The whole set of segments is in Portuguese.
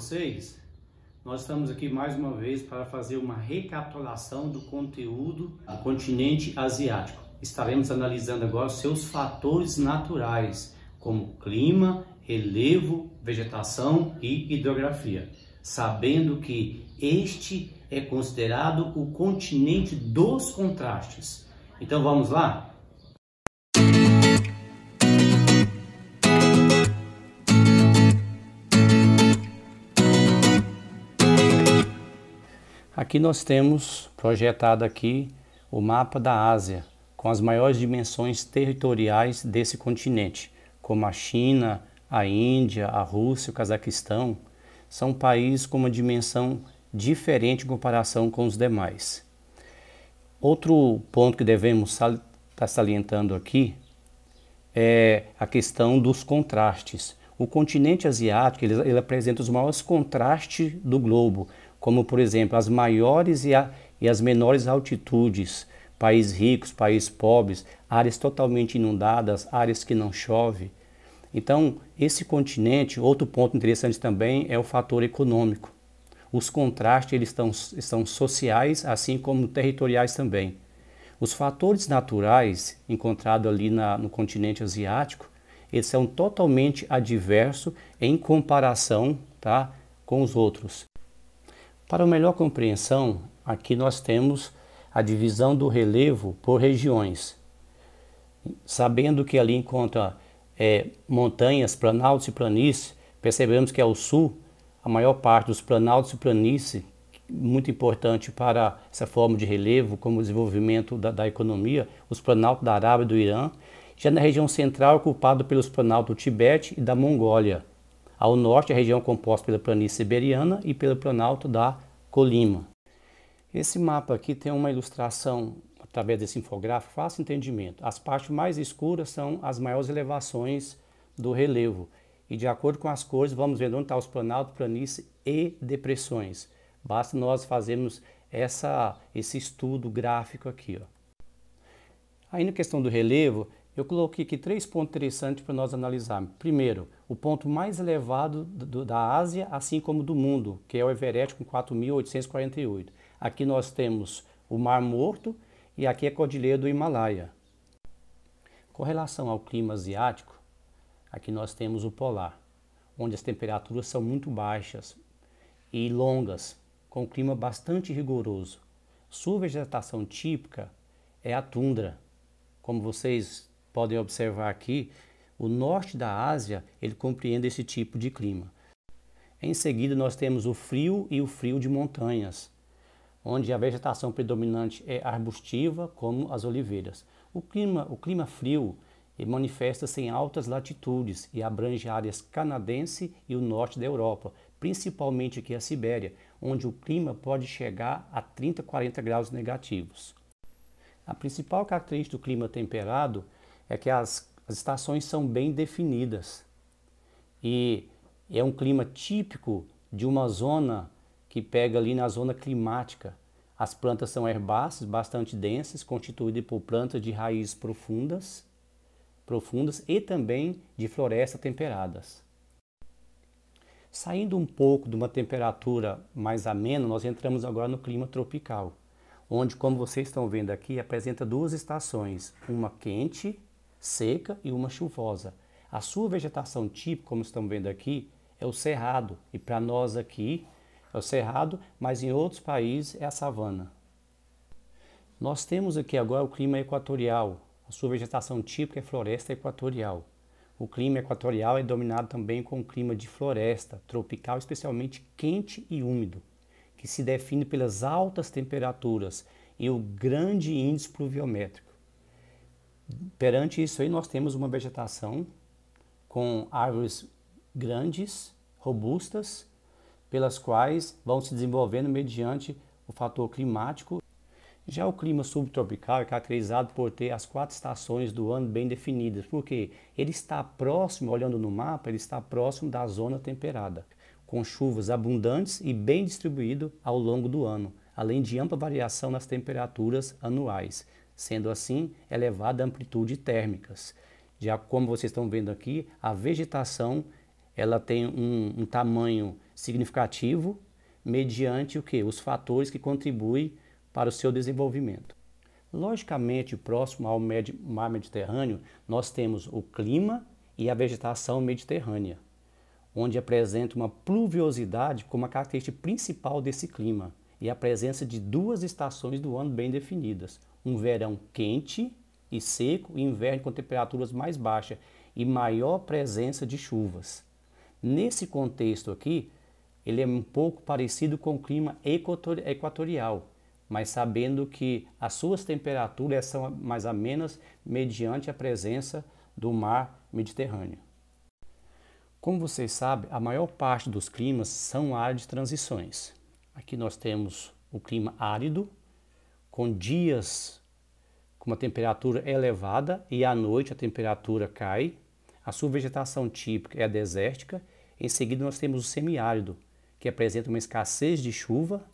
vocês? Nós estamos aqui mais uma vez para fazer uma recapitulação do conteúdo do continente asiático. Estaremos analisando agora seus fatores naturais, como clima, relevo, vegetação e hidrografia, sabendo que este é considerado o continente dos contrastes. Então vamos lá? Aqui nós temos projetado aqui o mapa da Ásia, com as maiores dimensões territoriais desse continente, como a China, a Índia, a Rússia, o Cazaquistão. São países com uma dimensão diferente em comparação com os demais. Outro ponto que devemos estar salientando aqui é a questão dos contrastes. O continente asiático ele apresenta os maiores contrastes do globo, como por exemplo as maiores e as menores altitudes, países ricos, países pobres, áreas totalmente inundadas, áreas que não chove. Então, esse continente, outro ponto interessante também é o fator econômico. Os contrastes eles estão sociais, assim como territoriais também. Os fatores naturais encontrados ali no continente asiático, eles são totalmente adversos em comparação, tá, com os outros. Para melhor compreensão, aqui nós temos a divisão do relevo por regiões. Sabendo que ali encontra montanhas, planaltos e planícies, percebemos que ao sul, a maior parte dos planaltos e planícies, muito importante para essa forma de relevo, como o desenvolvimento da economia, os planaltos da Arábia e do Irã. Já na região central, ocupado pelos planaltos do Tibete e da Mongólia. Ao norte, a região composta pela planície siberiana e pelo planalto da Colima. Esse mapa aqui tem uma ilustração, através desse infográfico, fácil entendimento. As partes mais escuras são as maiores elevações do relevo. E de acordo com as cores, vamos ver onde estão os planaltos, planícies e depressões. Basta nós fazermos esse estudo gráfico aqui. Aí na questão do relevo, eu coloquei aqui 3 pontos interessantes para nós analisarmos. Primeiro, o ponto mais elevado da Ásia, assim como do mundo, que é o Everest com 4.848. Aqui nós temos o Mar Morto e aqui é a Cordilheira do Himalaia. Com relação ao clima asiático, aqui nós temos o polar, onde as temperaturas são muito baixas e longas, com um clima bastante rigoroso. Sua vegetação típica é a tundra. Como vocês podem observar aqui, o norte da Ásia ele compreende esse tipo de clima. Em seguida nós temos o frio e o frio de montanhas, onde a vegetação predominante é arbustiva, como as oliveiras. O clima frio manifesta-se em altas latitudes e abrange áreas canadense e o norte da Europa, principalmente aqui a Sibéria, onde o clima pode chegar a 30, 40 graus negativos. A principal característica do clima temperado é que as estações são bem definidas e é um clima típico de uma zona que pega ali na zona climática. As plantas são herbáceas, bastante densas, constituídas por plantas de raízes profundas e também de florestas temperadas. Saindo um pouco de uma temperatura mais amena, nós entramos agora no clima tropical, onde, como vocês estão vendo aqui, apresenta 2 estações, uma quente, seca e uma chuvosa. A sua vegetação típica, como estão vendo aqui, é o cerrado, e para nós aqui é o cerrado, mas em outros países é a savana. Nós temos aqui agora o clima equatorial. A sua vegetação típica é floresta equatorial. O clima equatorial é dominado também com o clima de floresta tropical, especialmente quente e úmido, que se define pelas altas temperaturas e o grande índice pluviométrico. Perante isso aí nós temos uma vegetação com árvores grandes, robustas, pelas quais vão se desenvolvendo mediante o fator climático. Já o clima subtropical é caracterizado por ter as 4 estações do ano bem definidas, porque ele está próximo, olhando no mapa, ele está próximo da zona temperada, com chuvas abundantes e bem distribuído ao longo do ano, além de ampla variação nas temperaturas anuais, sendo assim elevada a amplitude térmicas. Já como vocês estão vendo aqui, a vegetação ela tem um tamanho significativo mediante o quê? Os fatores que contribuem para o seu desenvolvimento. Logicamente, próximo ao mar Mediterrâneo, nós temos o clima e a vegetação mediterrânea, onde apresenta uma pluviosidade como a característica principal desse clima e a presença de duas estações do ano bem definidas, um verão quente e seco e inverno com temperaturas mais baixas e maior presença de chuvas. Nesse contexto aqui, ele é um pouco parecido com o clima equatorial, mas sabendo que as suas temperaturas são mais amenas mediante a presença do mar Mediterrâneo. Como vocês sabem, a maior parte dos climas são áreas de transições. Aqui nós temos o clima árido, com dias com uma temperatura elevada e à noite a temperatura cai. A sua vegetação típica é a desértica. Em seguida nós temos o semiárido, que apresenta uma escassez de chuva,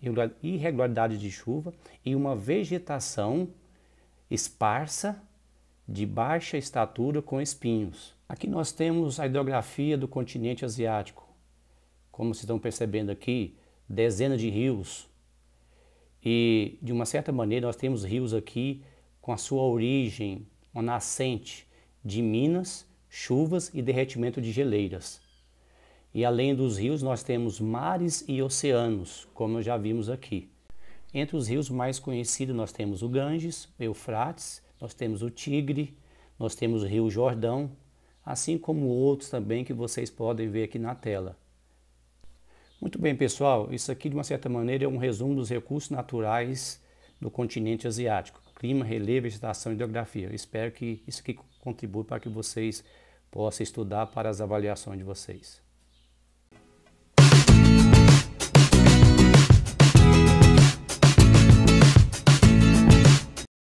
irregularidade de chuva e uma vegetação esparsa de baixa estatura com espinhos. Aqui nós temos a hidrografia do continente asiático. Como vocês estão percebendo aqui, dezenas de rios. E de uma certa maneira nós temos rios aqui com a sua origem, uma nascente de minas, chuvas e derretimento de geleiras. E além dos rios nós temos mares e oceanos, como nós já vimos aqui. Entre os rios mais conhecidos nós temos o Ganges, o Eufrates, nós temos o Tigre, nós temos o Rio Jordão, assim como outros também que vocês podem ver aqui na tela. Muito bem, pessoal, isso aqui de uma certa maneira é um resumo dos recursos naturais do continente asiático: clima, relevo, vegetação e hidrografia. Eu espero que isso aqui contribua para que vocês possam estudar para as avaliações de vocês.